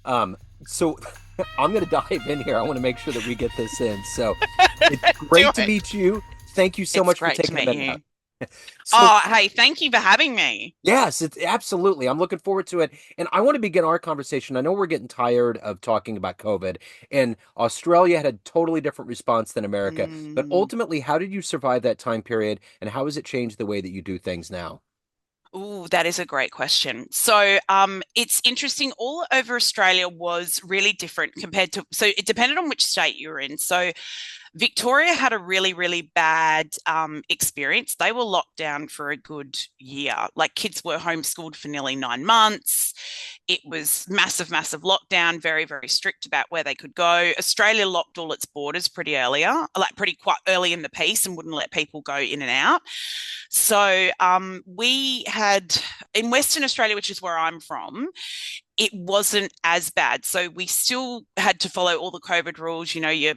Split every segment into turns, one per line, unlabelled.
Um, so I'm going to dive in here. I want to make sure that we get this in. So it's
Do
great to
it.
meet you. Thank you so
It's
much for
great to
taking a
meet
minute out.
you.
So
Oh, hey, thank you for having me.
yes, it's absolutely. I'm looking forward to it. And I want to begin our conversation. I know we're getting tired of talking about COVID, and Australia had a totally different response than America. But
Mm.
ultimately, how did you survive that time period, and how has it changed the way that you do things now?
Ooh, that is a great question. It's interesting. All over Australia was really different compared to, so it depended on which state you were in. So Victoria had a really, really bad experience. They were locked down for a good year. Like kids were homeschooled for nearly 9 months. It was massive, massive lockdown, very, very strict about where they could go. Australia locked all its borders pretty earlier, like pretty quite early in the piece, and wouldn't let people go in and out. We had in Western Australia, which is where I'm from, it wasn't as bad. So we still had to follow all the COVID rules, your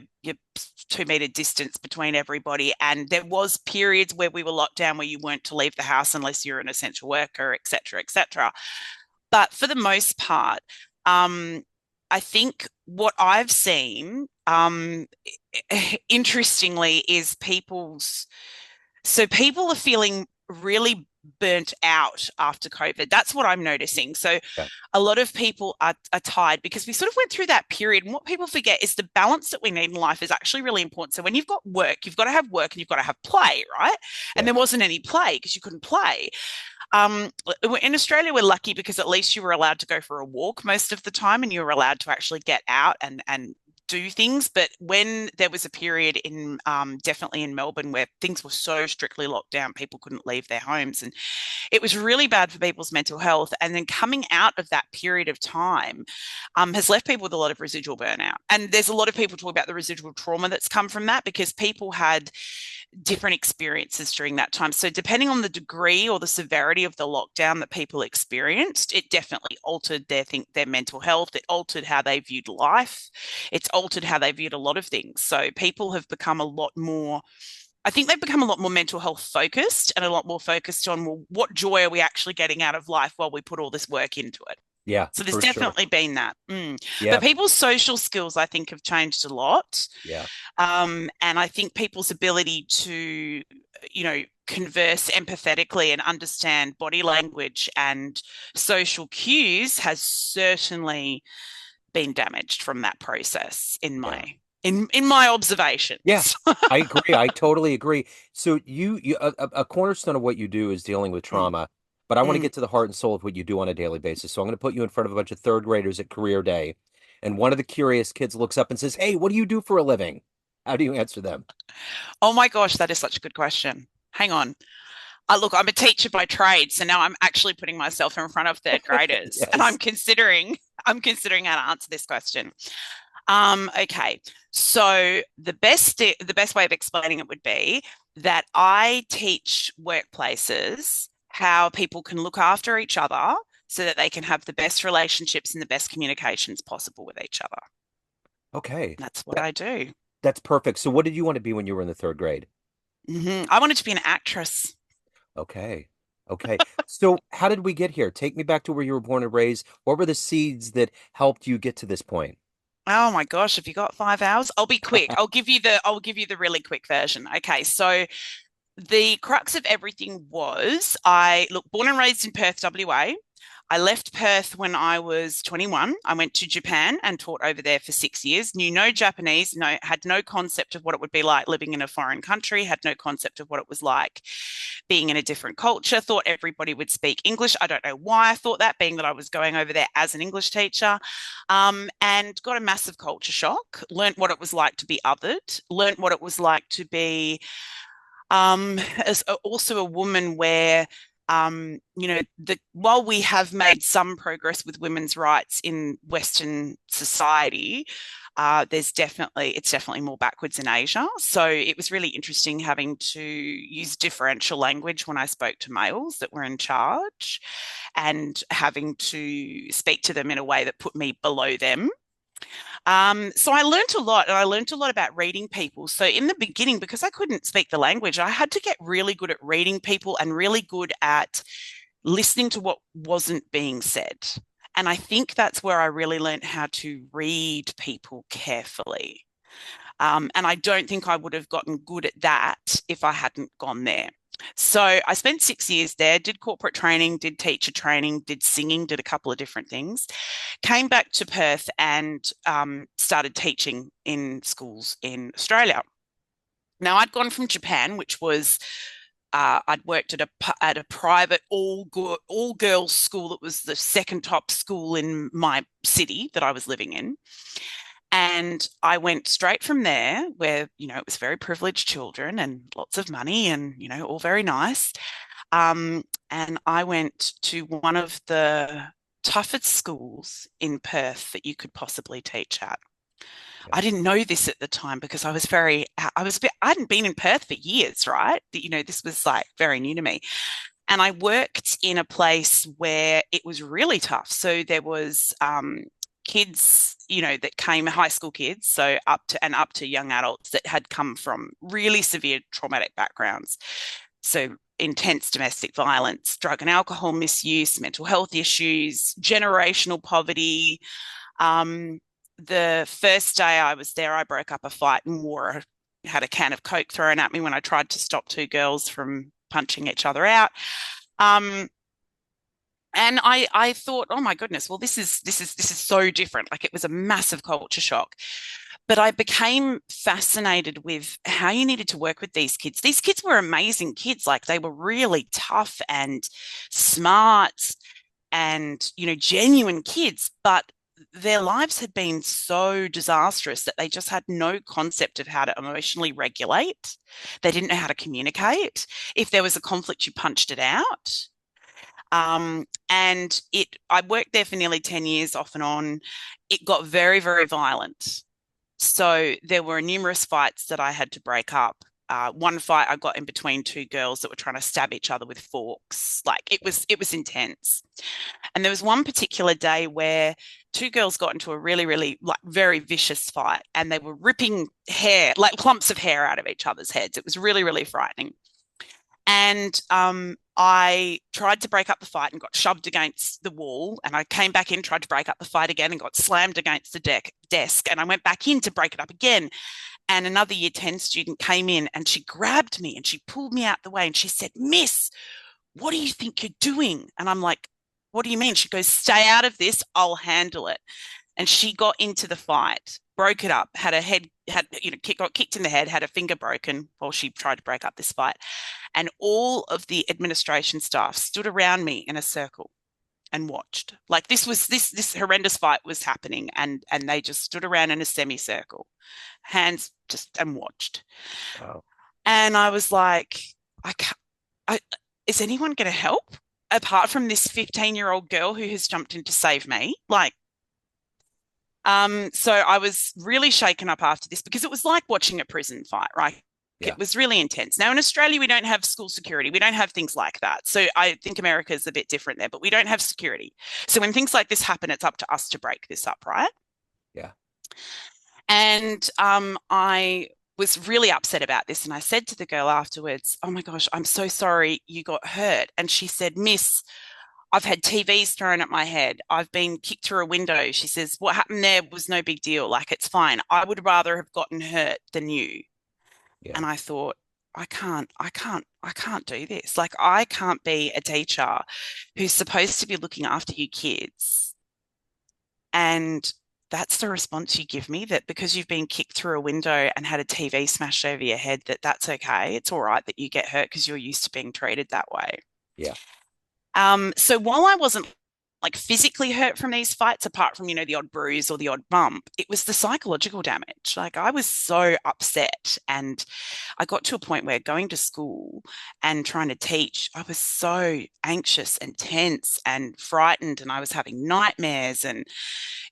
2 meter distance between everybody. And there was periods where we were locked down where you weren't to leave the house unless you're an essential worker, et cetera, et cetera. But for the most part, um, I think what I've seen, interestingly, is people are feeling really burnt out after COVID. That's what I'm noticing. So
Yeah.
a lot of people are tired because we sort of went through that period. And what people forget is the balance that we need in life is actually really important. So when you've got work, you've got to have work and you've got to have play, right? And
Yeah.
there wasn't any play because you couldn't play. In Australia, we're lucky because at least you were allowed to go for a walk most of the time and you were allowed to actually get out and do things. But when there was a period in definitely in Melbourne where things were so strictly locked down, people couldn't leave their homes. And it was really bad for people's mental health. And then coming out of that period of time has left people with a lot of residual burnout. And there's a lot of people talk about the residual trauma that's come from that because people had different experiences during that time. So, depending on the degree or the severity of the lockdown that people experienced, it definitely altered their mental health. It altered how they viewed life. It's altered how they viewed a lot of things. So, people have become a lot more. I think they've become a lot more mental health focused and a lot more focused on, well, what joy are we actually getting out of life while we put all this work into it?
Yeah,
So there's
for sure.
definitely been that. But
Yeah.
people's social skills, I think, have changed a lot.
Yeah.
And I think people's ability to, converse empathetically and understand body language and social cues has certainly been damaged from that process in
Yeah.
my
Yeah,
observations.
I agree. I totally agree. So a cornerstone of what you do is dealing with
Mm,
trauma, but I want to
mm.
get to the heart and soul of what you do on a daily basis. So I'm going to put you in front of a bunch of third graders at career day, and one of the curious kids looks up and says, "Hey, what do you do for a living?" How do you answer them?
Oh my gosh, that is such a good question. Hang on. Look, I'm a teacher by trade, so now I'm actually putting myself in front of third graders, and
Yes.
I'm considering how to answer this question. Okay, so the best way of explaining it would be that I teach workplaces how people can look after each other so that they can have the best relationships and the best communications possible with each other.
Okay.
That's what
That
I do.
that's perfect. So what did you want to be when you were in the third grade?
I wanted to be an actress.
Okay. Okay. So how did we get here? Take me back to where you were born and raised. What were the seeds that helped you get to this point?
Oh my gosh, have you got 5 hours? I'll be quick. I'll give you the really quick version. Okay, so the crux of everything was I look born and raised in Perth, WA. I left Perth when I was 21. I went to Japan and taught over there for 6 years. Knew no Japanese, had no concept of what it would be like living in a foreign country, had no concept of what it was like being in a different culture. Thought everybody would speak English. I don't know why I thought that, being that I was going over there as an English teacher, and got a massive culture shock. Learned what it was like to be othered. Learned what it was like to be as also a woman where while we have made some progress with women's rights in Western society, it's definitely more backwards in Asia. So it was really interesting having to use differential language when I spoke to males that were in charge and having to speak to them in a way that put me below them. So I learned a lot, and I learned a lot about reading people. So in the beginning, because I couldn't speak the language, I had to get really good at reading people and really good at listening to what wasn't being said And I think that's where I really learned how to read people carefully. And I don't think I would have gotten good at that if I hadn't gone there. So I spent 6 years there, did corporate training, did teacher training, did singing, did a couple of different things, came back to Perth and started teaching in schools in Australia. Now, I'd gone from Japan, which was I'd worked at a private all girls school that was the second top school in my city that I was living in. And I went straight from there, where, it was very privileged children and lots of money and, all very nice. And I went to one of the toughest schools in Perth that you could possibly teach at.
Yeah.
I didn't know this at the time because I hadn't been in Perth for years, right? This was like very new to me. And I worked in a place where it was really tough. So there was kids, that came, high school kids, so up to young adults that had come from really severe traumatic backgrounds. So intense domestic violence, drug and alcohol misuse, mental health issues, generational poverty. The first day I was there, I broke up a fight and had a can of Coke thrown at me when I tried to stop two girls from punching each other out. And I thought, oh my goodness, well, this is so different. Like, it was a massive culture shock. But I became fascinated with how you needed to work with these kids. These kids were amazing kids. Like, they were really tough and smart and, genuine kids, but their lives had been so disastrous that they just had no concept of how to emotionally regulate. They didn't know how to communicate. If there was a conflict, you punched it out. I worked there for nearly 10 years off and on. It got very, very violent. So there were numerous fights that I had to break up. One fight I got in between two girls that were trying to stab each other with forks. Like, it was intense. And there was one particular day where two girls got into a really, really, like, very vicious fight, and they were ripping hair, like clumps of hair, out of each other's heads. It was really, really frightening. And I tried to break up the fight and got shoved against the wall. And I came back in, tried to break up the fight again, and got slammed against the desk. And I went back in to break it up again. And another year 10 student came in and she grabbed me and she pulled me out the way and she said, "Miss, what do you think you're doing?" And I'm like, "What do you mean?" She goes, "Stay out of this. I'll handle it." And she got into the fight, broke it up, got kicked in the head, had a finger broken while she tried to break up this fight. And all of the administration staff stood around me in a circle and watched. Like, this horrendous fight was happening, and they just stood around in a semicircle, hands just, and watched.
Wow.
And I was like, is anyone going to help apart from this 15-year-old girl who has jumped in to save me? Like, so I was really shaken up after this because it was like watching a prison fight, right?
Yeah.
It was really intense. Now, in Australia, we don't have school security. We don't have things like that. So I think America is a bit different there, but we don't have security. So when things like this happen, it's up to us to break this up, right?
Yeah.
And I was really upset about this. And I said to the girl afterwards, "Oh my gosh, I'm so sorry you got hurt." And she said, "Miss, I've had TVs thrown at my head. I've been kicked through a window." She says, "What happened there was no big deal. Like, it's fine. I would rather have gotten hurt than you."
Yeah.
And I thought, I can't do this. Like, I can't be a teacher who's supposed to be looking after you kids. And that's the response you give me, that because you've been kicked through a window and had a TV smashed over your head, that's okay. It's all right that you get hurt because you're used to being treated that way.
Yeah.
So while I wasn't like physically hurt from these fights, apart from, the odd bruise or the odd bump, it was the psychological damage. Like, I was so upset. And I got to a point where going to school and trying to teach, I was so anxious and tense and frightened, and I was having nightmares, and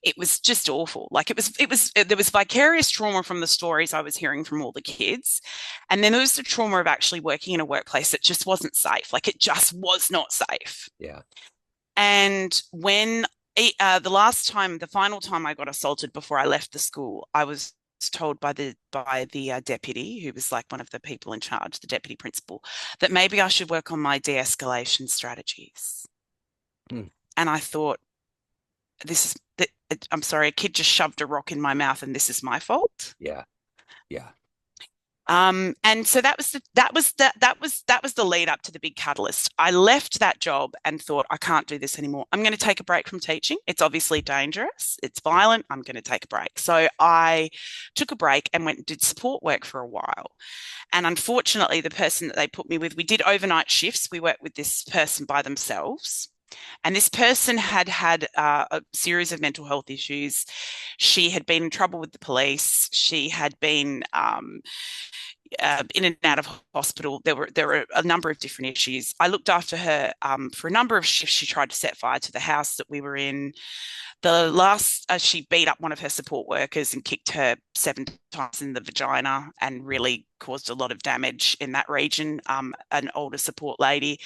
it was just awful. Like, there was vicarious trauma from the stories I was hearing from all the kids. And then there was the trauma of actually working in a workplace that just wasn't safe. Like, it just was not safe.
Yeah.
And when the final time I got assaulted before I left the school, I was told by the deputy, who was like one of the people in charge, the deputy principal, that maybe I should work on my de-escalation strategies.
Hmm.
And I thought, this is I'm sorry, a kid just shoved a rock in my mouth and this is my fault.
Yeah. Yeah.
And so that was the lead up to the big catalyst. I left that job and thought, I can't do this anymore. I'm going to take a break from teaching. It's obviously dangerous. It's violent. I'm going to take a break. So I took a break and went and did support work for a while. And unfortunately, the person that they put me with, we did overnight shifts. We worked with this person by themselves. And this person had had a series of mental health issues. She had been in trouble with the police. She had been in and out of hospital. There were a number of different issues. I looked after her for a number of shifts. She tried to set fire to the house that we were in. The last, she beat up one of her support workers and kicked her 7 times in the vagina and really caused a lot of damage in that region. An older support lady.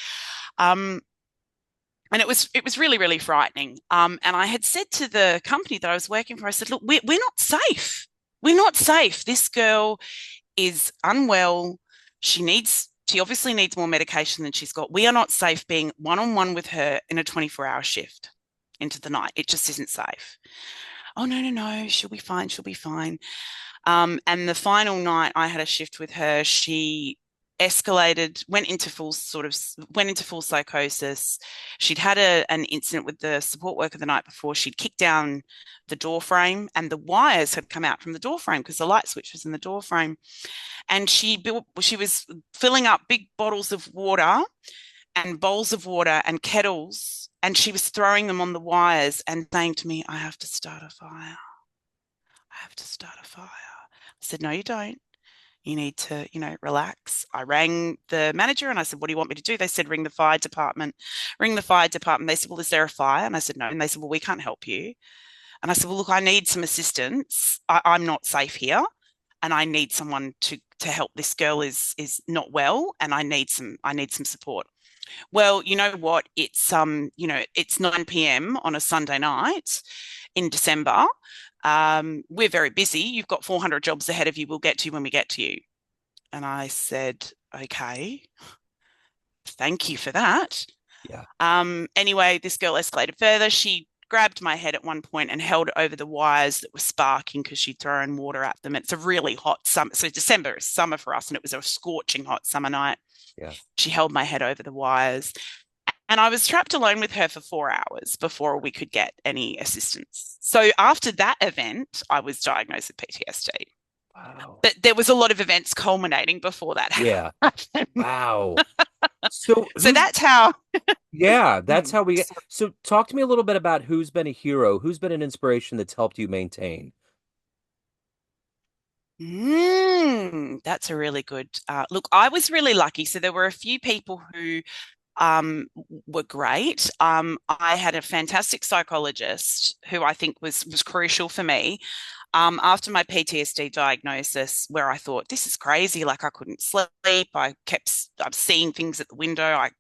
And it was really, really frightening. And I had said to the company that I was working for, I said, look, we're not safe. We're not safe. This girl is unwell. She obviously needs more medication than she's got. We are not safe being one-on-one with her in a 24-hour shift into the night. It just isn't safe. Oh, no, no, no. She'll be fine. She'll be fine. And the final night I had a shift with her, she escalated, went into full psychosis. She'd had an incident with the support worker the night before. She'd kicked down the door frame and the wires had come out from the door frame because the light switch was in the door frame. And she was filling up big bottles of water and bowls of water and kettles, and she was throwing them on the wires and saying to me, I have to start a fire. I have to start a fire. I said, no, you don't. You need to, relax. I rang the manager and I said, what do you want me to do? They said, ring the fire department. Ring the fire department. They said, well, is there a fire? And I said, no. And they said, well, we can't help you. And I said, well, look, I need some assistance. I'm not safe here and I need someone to help. This girl is not well and I need some support. Well, you know what? It's 9 p.m. on a Sunday night in December. We're very busy. You've got 400 jobs ahead of you. We'll get to you when we get to you. And I said, okay, thank you for that.
Yeah.
Anyway, this girl escalated further. She grabbed my head at one point and held it over the wires that were sparking because she'd thrown water at them. It's a really hot summer. So December is summer for us, and it was a scorching hot summer night.
Yeah.
She held my head over the wires. And I was trapped alone with her for 4 hours before we could get any assistance. So after that event, I was diagnosed with PTSD.
Wow.
But there was a lot of events culminating before that
Yeah.
happened.
Wow. So
So that's how.
yeah, that's how we get. So talk to me a little bit about who's been a hero, who's been an inspiration that's helped you maintain.
That's a really good look. I was really lucky. So there were a few people who were great. I had a fantastic psychologist who I think was crucial for me. After my PTSD diagnosis, where I thought this is crazy, like I couldn't sleep, I'm seeing things at the window. I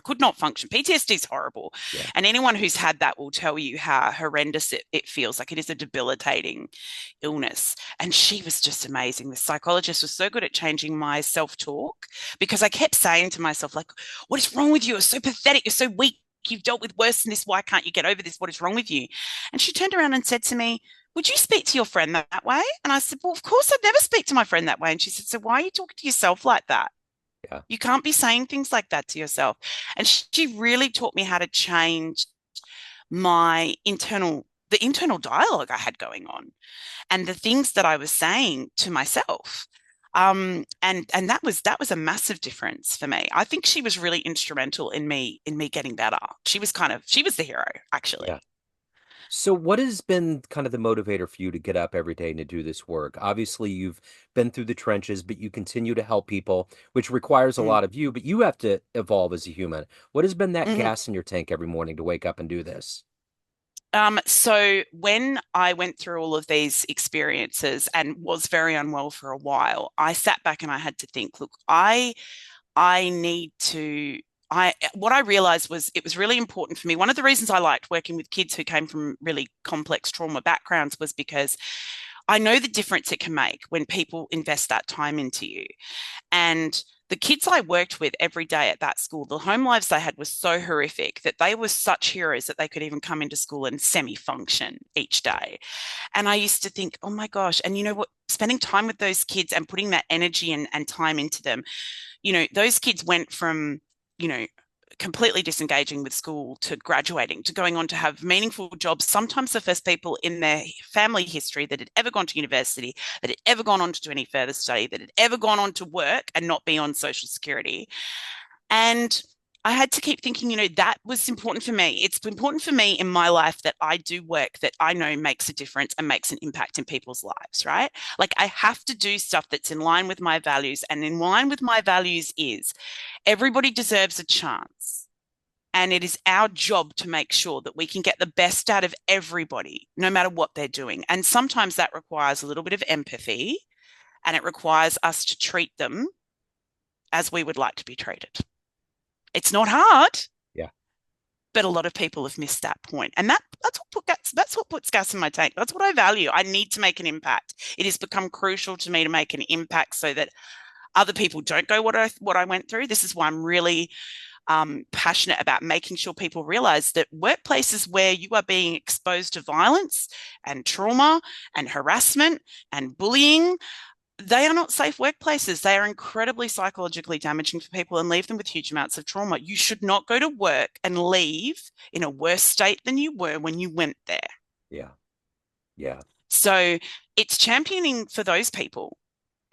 could not function. PTSD is horrible,
Yeah.
and anyone who's had that will tell you how horrendous it feels. Like it is a debilitating illness. And she was just amazing. The psychologist was so good at changing my self-talk because I kept saying to myself, like, what is wrong with you? You're so pathetic. You're so weak. You've dealt with worse than this. Why can't you get over this? What is wrong with you? And she turned around and said to me, would you speak to your friend that way? And I said, well, of course I'd never speak to my friend that way. And she said, so why are you talking to yourself like that?
Yeah.
You can't be saying things like that to yourself. And she really taught me how to change the internal dialogue I had going on and the things that I was saying to myself. And that was a massive difference for me. I think she was really instrumental in me getting better. She was the hero, actually.
Yeah. So what has been kind of the motivator for you to get up every day and to do this work? Obviously, you've been through the trenches, but you continue to help people, which requires a
Mm.
lot of you, but you have to evolve as a human. What has been that
Mhm.
gas in your tank every morning to wake up and do this?
So when I went through all of these experiences and was very unwell for a while, I sat back and I had to think, look, I need to what I realized was it was really important for me. One of the reasons I liked working with kids who came from really complex trauma backgrounds was because I know the difference it can make when people invest that time into you. And the kids I worked with every day at that school, the home lives they had was so horrific that they were such heroes that they could even come into school and semi-function each day. And I used to think, oh my gosh, and you know what, spending time with those kids and putting that energy and time into them, those kids went from, you know, completely disengaging with school to graduating to going on to have meaningful jobs, sometimes the first people in their family history that had ever gone to university, that had ever gone on to do any further study, that had ever gone on to work and not be on social security. And I had to keep thinking, that was important for me. It's important for me in my life that I do work that I know makes a difference and makes an impact in people's lives, right? Like I have to do stuff that's in line with my values. And in line with my values is everybody deserves a chance. And it is our job to make sure that we can get the best out of everybody, no matter what they're doing. And sometimes that requires a little bit of empathy and it requires us to treat them as we would like to be treated. It's not hard,
Yeah.
but a lot of people have missed that point. And that's what puts gas in my tank. That's what I value. I need to make an impact. It has become crucial to me to make an impact so that other people don't go what I went through. This is why I'm really passionate about making sure people realize that workplaces where you are being exposed to violence and trauma and harassment and bullying, they are not safe workplaces. They are incredibly psychologically damaging for people and leave them with huge amounts of trauma. You should not go to work and leave in a worse state than you were when you went there.
Yeah. Yeah.
So it's championing for those people.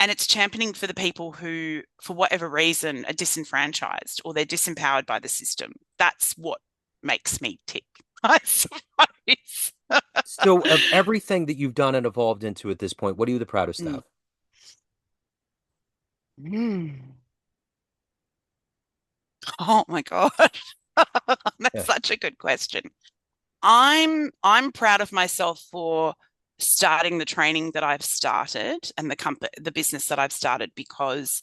And it's championing for the people who, for whatever reason, are disenfranchised or they're disempowered by the system. That's what makes me tick, I suppose.
So, of everything that you've done and evolved into at this point, what are you the proudest
Mm.
of?
Mm. Oh my God. That's
Yeah.
such a good question. I'm proud of myself for starting the training that I've started and the business that I've started, because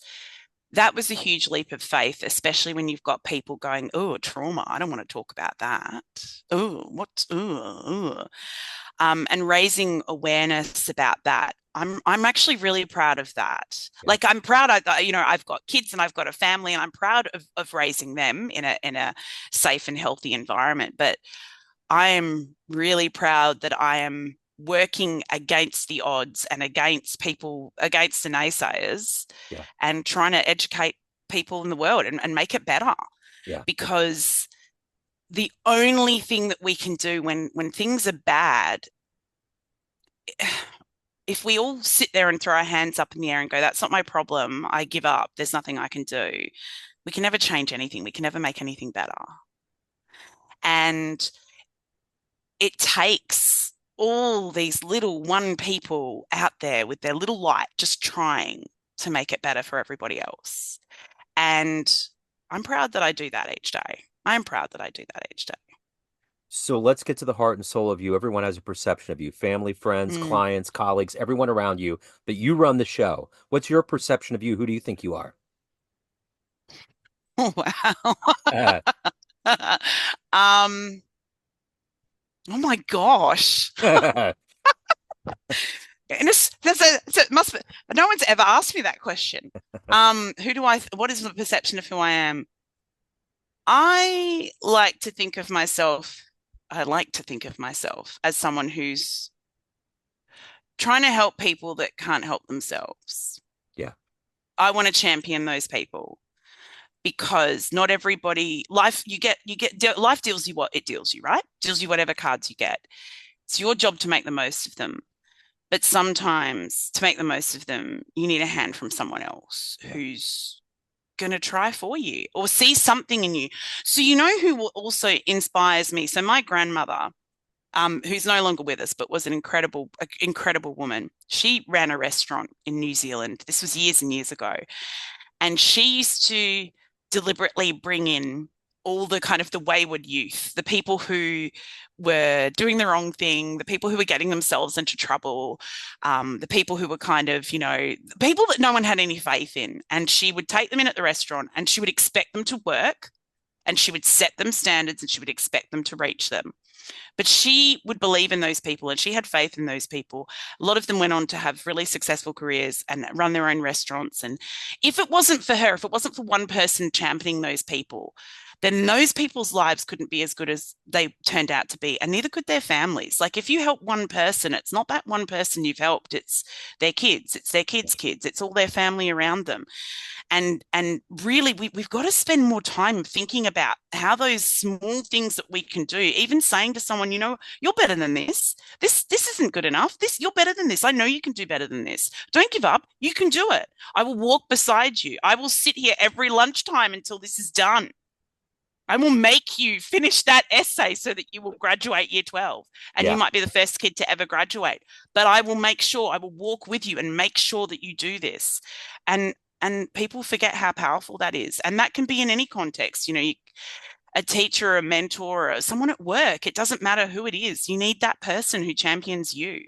that was a huge leap of faith, especially when you've got people going, oh, trauma, I don't want to talk about that. Oh, and raising awareness about that. I'm actually really proud of that.
Yeah.
Like I'm proud, I've got kids and I've got a family, and I'm proud of raising them in a safe and healthy environment. But I am really proud that I am working against the odds and against people, against the naysayers,
Yeah.
and trying to educate people in the world and make it better.
Yeah.
Because the only thing that we can do when things are bad, if we all sit there and throw our hands up in the air and go, that's not my problem, I give up, there's nothing I can do, we can never change anything. We can never make anything better. And it takes all these little one people out there with their little light just trying to make it better for everybody else. And I'm proud that I do that each day. I'm proud that I do that each day.
So let's get to the heart and soul of you. Everyone has a perception of you, family, friends,
Mm.
clients, colleagues, everyone around you, but you run the show. What's your perception of you? Who do you think you are?
Oh, wow.
Uh,
um, oh my gosh. And it must be, no one's ever asked me that question. What is my perception of who I am? I like to think of myself, I like to think of myself as someone who's trying to help people that can't help themselves.
yeah.
I want to champion those people, because not everybody, life deals you what it deals you, right? Deals you whatever cards you get. It's your job to make the most of them. But sometimes to make the most of them, you need a hand from someone else
Yeah.
who's going to try for you or see something in you. So you know who also inspires me? So my grandmother, who's no longer with us, but was an incredible woman. She ran a restaurant in New Zealand. This was years and years ago. And she used to deliberately bring in all the kind of the wayward youth, the people who were doing the wrong thing, the people who were getting themselves into trouble, the people who were kind of, people that no one had any faith in. And she would take them in at the restaurant and she would expect them to work, and she would set them standards and she would expect them to reach them. But she would believe in those people and she had faith in those people. A lot of them went on to have really successful careers and run their own restaurants. And if it wasn't for her, if it wasn't for one person championing those people, then those people's lives couldn't be as good as they turned out to be. And neither could their families. Like if you help one person, it's not that one person you've helped, it's their kids, it's their kids' kids, it's all their family around them. And really we've got to spend more time thinking about how those small things that we can do, even saying to someone, you know, you're better than this isn't good enough, this, you're better than this, I know you can do better than this, don't give up, you can do it, I will walk beside you, I will sit here every lunchtime until this is done, I will make you finish that essay so that you will graduate year 12 and you
Yeah.
might be the first kid to ever graduate. But I will make sure, I will walk with you and make sure that you do this. And people forget how powerful that is. And that can be in any context, you know, a teacher, a mentor, or someone at work. It doesn't matter who it is. You need that person who champions you.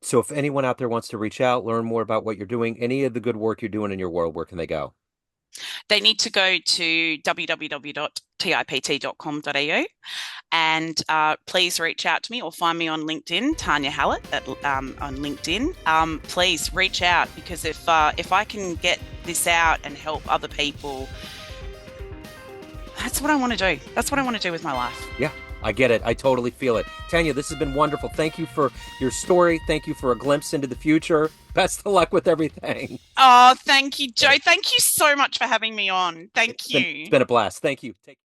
So if anyone out there wants to reach out, learn more about what you're doing, any of the good work you're doing in your world, where can they go?
They need to go to www.tipt.com.au and please reach out to me or find me on LinkedIn, Tanya Hallett on LinkedIn. Please reach out because if I can get this out and help other people, that's what I want to do. That's what I want to do with my life.
Yeah, I get it. I totally feel it. Tanya, this has been wonderful. Thank you for your story. Thank you for a glimpse into the future. Best of luck with everything.
Oh, thank you, Joe. Thank you so much for having me on. Thank
It's
you.
been a blast. Thank you. Take